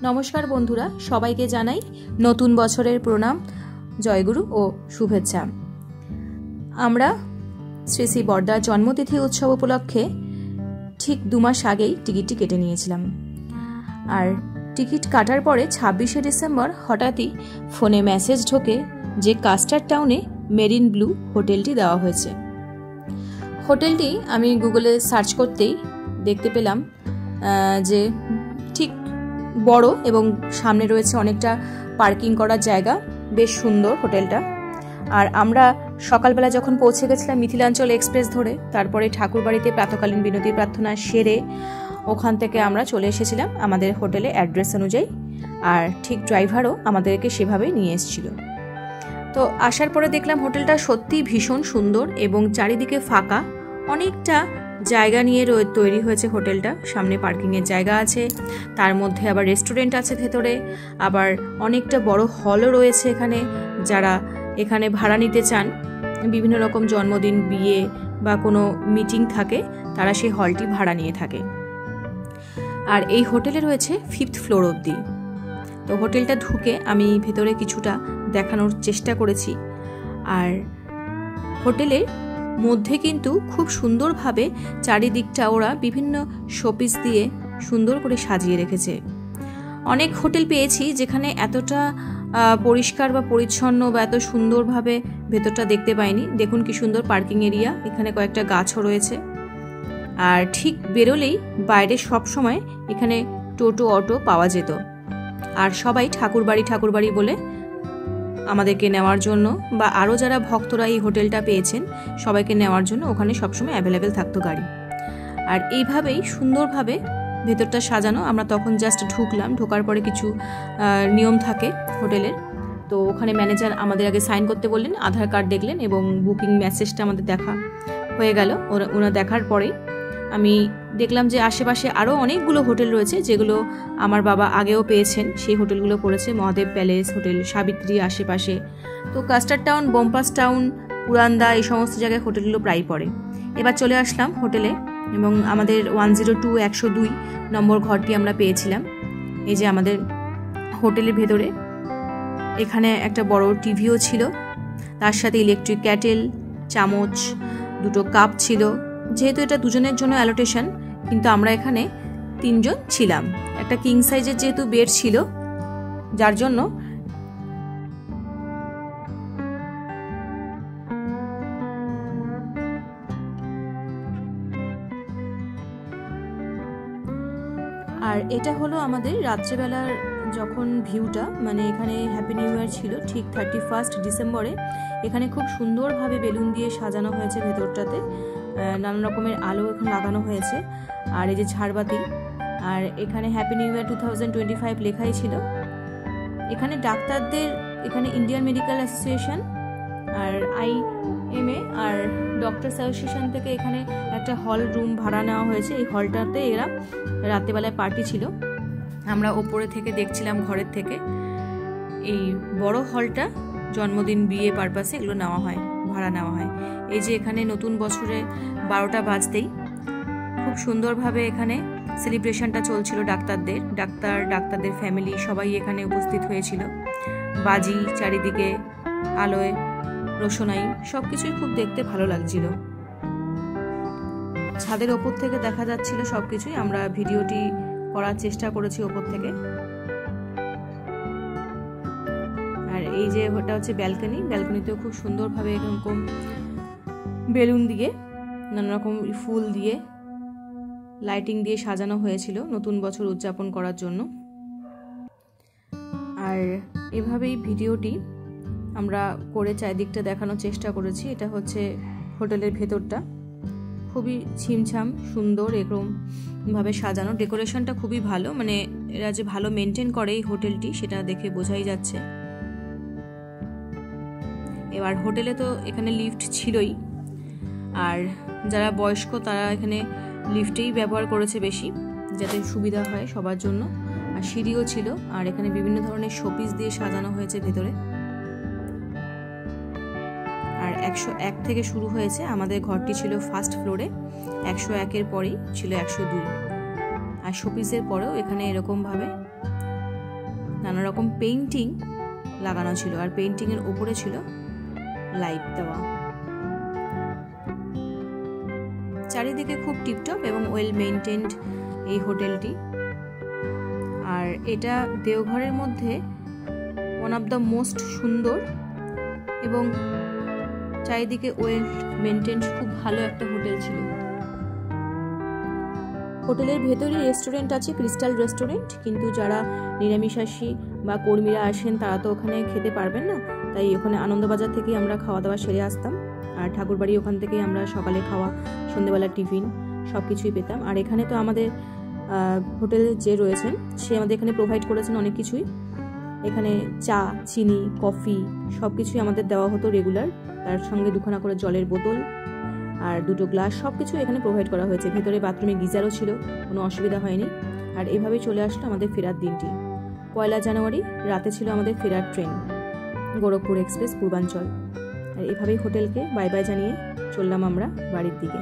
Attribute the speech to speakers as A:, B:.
A: নমস্কার বন্ধুরা, সবাইকে জানাই নতুন বছরের প্রণাম, জয়গুরু ও শুভেচ্ছা। আমরা শ্রী শ্রী বড়দার জন্মতিথি উৎসব উপলক্ষে ঠিক 2 মাস আগেই টিকিটটি কেটে নিয়েছিলাম। আর টিকিট কাটার পরে 26শে ডিসেম্বর হঠাৎই ফোনে মেসেজ ঢোকে যে কাস্টার্ড টাউনে মেরিন ব্লু হোটেলটি দেওয়া হয়েছে। হোটেলটি আমি গুগলে সার্চ করতেই দেখতে পেলাম যে ঠিক বড় এবং সামনে রয়েছে অনেকটা পার্কিং করার জায়গা, বেশ সুন্দর হোটেলটা। আর আমরা সকালবেলা যখন পৌঁছে গেছিলাম মিথিলাঞ্চল এক্সপ্রেস ধরে, তারপরে ঠাকুরবাড়িতে প্রাতকালীন বিনতি প্রার্থনা সেরে ওখান থেকে আমরা চলে এসেছিলাম আমাদের হোটেলে অ্যাড্রেস অনুযায়ী। আর ঠিক ড্রাইভারও আমাদেরকে সেভাবেই নিয়ে এসেছিল। তো আসার পরে দেখলাম হোটেলটা সত্যিই ভীষণ সুন্দর এবং চারিদিকে ফাঁকা, অনেকটা জায়গা নিয়ে তৈরি হয়েছে হোটেলটা। সামনে পার্কিংয়ের জায়গা আছে, তার মধ্যে আবার রেস্টুরেন্ট আছে ভেতরে, আবার অনেকটা বড় হলও রয়েছে এখানে। যারা এখানে ভাড়া নিতে চান, বিভিন্ন রকম জন্মদিন, বিয়ে বা কোনো মিটিং থাকে, তারা সেই হলটি ভাড়া নিয়ে থাকে। আর এই হোটেলে রয়েছে 5th ফ্লোর অবধি। তো হোটেলটা ঢুকে আমি ভেতরে কিছুটা দেখানোর চেষ্টা করেছি। আর হোটেলের মধ্যে কিন্তু খুব সুন্দরভাবে চারিদিকটা ওরা বিভিন্ন শোপিস দিয়ে সুন্দর করে সাজিয়ে রেখেছে। অনেক হোটেল পেয়েছি যেখানে এতটা পরিষ্কার বা পরিচ্ছন্ন বা এত সুন্দরভাবে ভেতরটা দেখতে পাইনি। দেখুন কি সুন্দর পার্কিং এরিয়া, এখানে কয়েকটা গাছও রয়েছে। আর ঠিক বেরোলেই বাইরে সব সময় এখানে টোটো অটো পাওয়া যেত। আর সবাই ঠাকুরবাড়ি বলে আমাদেরকে নেওয়ার জন্য, বা আরও যারা ভক্তরা এই হোটেলটা পেয়েছেন সবাইকে নেওয়ার জন্য ওখানে সবসময় অ্যাভেলেবেল থাকতো গাড়ি। আর এইভাবেই সুন্দরভাবে ভেতরটা সাজানো। আমরা তখন জাস্ট ঢুকলাম, ঢোকার পরে কিছু নিয়ম থাকে হোটেলের। তো ওখানে ম্যানেজার আমাদের আগে সাইন করতে বললেন, আধার কার্ড দেখলেন এবং বুকিং মেসেজটা আমাদের দেখা হয়ে গেল। ওরা দেখার পরেই আমি দেখলাম যে আশেপাশে আরও অনেকগুলো হোটেল রয়েছে যেগুলো আমার বাবা আগেও পেয়েছেন। সেই হোটেলগুলো পড়েছে মহাদেব প্যালেস, হোটেল সাবিত্রী আশেপাশে। তো কাস্টার্ড টাউন, বোমপাস টাউন, পুরান্দা, এই সমস্ত জায়গায় হোটেলগুলো প্রায় পড়ে। এবার চলে আসলাম হোটেলে এবং আমাদের 102 নম্বর ঘরটি আমরা পেয়েছিলাম। এই যে আমাদের হোটেলের ভেতরে এখানে একটা বড় টিভিও ছিল, তার সাথে ইলেকট্রিক ক্যাটেল, চামচ, 2টো কাপ ছিল। যেহেতু এটা দুজনের জন্য অ্যালোটেশন, কিন্তু আমরা এখানে 3 জন ছিলাম। একটা কিং সাইজের যেহেতু বেড ছিল, যার জন্য আর এটা হলো আমাদের রাত্রেবেলার যখন ভিউটা, মানে এখানে হ্যাপি নিউ ইয়ার ছিল ঠিক 31 ডিসেম্বরে। এখানে খুব সুন্দরভাবে বেলুন দিয়ে সাজানো হয়েছে ভেতরটাতে, নানান রকমের আলো এখন লাগানো হয়েছে। আর এই যে ঝাড়বাতি, আর এখানে হ্যাপি নিউ ইয়ার 2025 লেখাই ছিল। এখানে ডাক্তারদের, এখানে ইন্ডিয়ান মেডিকেল অ্যাসোসিয়েশন আর IMA আর ডক্টরস অ্যাসোসিয়েশন থেকে এখানে একটা হল রুম ভাড়া নেওয়া হয়েছে। এই হলটাতে এরা রাত্রেবেলায় পার্টি ছিল। আমরা ওপরে থেকে দেখছিলাম, ঘরের থেকে। এই বড় হলটা জন্মদিন, বিয়ে পারপাসে এগুলো নেওয়া হয়, ভাড়া নেওয়া হয়। এই যে এখানে নতুন বছরে 12টা বাজতেই খুব সুন্দরভাবে এখানে সেলিব্রেশনটা চলছিল। ডাক্তারদের ফ্যামিলি সবাই এখানে উপস্থিত হয়েছিল। বাজি, চারিদিকে আলোয় রোশনাই, সব কিছুই খুব দেখতে ভালো লাগছিল। ছাদের ওপর থেকে দেখা যাচ্ছিল সবকিছুই। আমরা ভিডিওটি করার চেষ্টা করেছি ওপর থেকে। আর এই যে ওটা হচ্ছে ব্যালকনি, ব্যালকনিতেও খুব সুন্দরভাবে এরকম বেলুন দিয়ে, নানা রকম ফুল দিয়ে, লাইটিং দিয়ে সাজানো হয়েছিল নতুন বছর উদযাপন করার জন্য। আর এভাবেই ভিডিওটি আমরা করে চারিদিকটা দেখানোর চেষ্টা করেছি। এটা হচ্ছে হোটেলের ভেতরটা, খুবই ছিমছাম সুন্দর এরকম ভাবে সাজানো। ডেকোরেশনটা খুবই ভালো, মানে এরা যে ভালো মেনটেন করে এই হোটেলটি সেটা দেখে বোঝাই যাচ্ছে। এবার হোটেলে তো এখানে লিফট ছিলই, আর যারা বয়স্ক তারা এখানে লিফটেই ব্যবহার করেছে বেশি, যাতে সুবিধা হয় সবার জন্য। আর সিঁড়িও ছিল, আর এখানে বিভিন্ন ধরনের শোপিস দিয়ে সাজানো হয়েছে ভেতরে। আর 101 থেকে শুরু হয়েছে। আমাদের ঘরটি ছিল 1st ফ্লোরে, 101-এর পরেই ছিল 102। আর শোপিসের পরেও এখানে এরকম ভাবে নানা রকম পেইন্টিং লাগানো ছিল, আর পেইন্টিংয়ের ওপরে ছিল লাইট দেওয়া। চারিদিকে খুব টিপটপ এবং ওয়েল মেইনটেইনড এই হোটেলটি। আর এটা দেওঘরের মধ্যে ওয়ান অফ দ্য মোস্ট সুন্দর এবং চারিদিকে ওয়েল মেইনটেইনড খুব ভালো একটা হোটেল ছিল। হোটেলের ভেতরে রেস্টুরেন্ট আছে, ক্রিস্টাল রেস্টুরেন্ট, কিন্তু যারা নিরামিষাশী বা কর্মীরা আসেন তারা তো ওখানে খেতে পারবেন না, তাই ওখানে আনন্দবাজার থেকেই আমরা খাওয়া দাওয়া সেরে আসতাম। আর ঠাকুরবাড়ি ওখান থেকেই আমরা সকালে খাওয়া, সন্ধ্যেবেলা টিফিন সব কিছুই পেতাম। আর এখানে তো আমাদের হোটেলে যে রয়েছেন সে আমাদের এখানে প্রোভাইড করেছেন অনেক কিছুই। এখানে চা, চিনি, কফি সব কিছুই আমাদের দেওয়া হতো রেগুলার, তার সঙ্গে দুখানা করে জলের বোতল আর দুটো গ্লাস সব কিছু এখানে প্রোভাইড করা হয়েছে। ভেতরে বাথরুমে গিজারও ছিল, কোনো অসুবিধা হয়নি। আর এভাবেই চলে আসলো আমাদের ফেরার দিনটি। 1 জানুয়ারি রাতে ছিল আমাদের ফেরার ট্রেন, গোরখপুর এক্সপ্রেস পূর্বাঞ্চল। আর এভাবেই হোটেলকে বাই বাই জানিয়ে চললাম আমরা বাড়ির দিকে।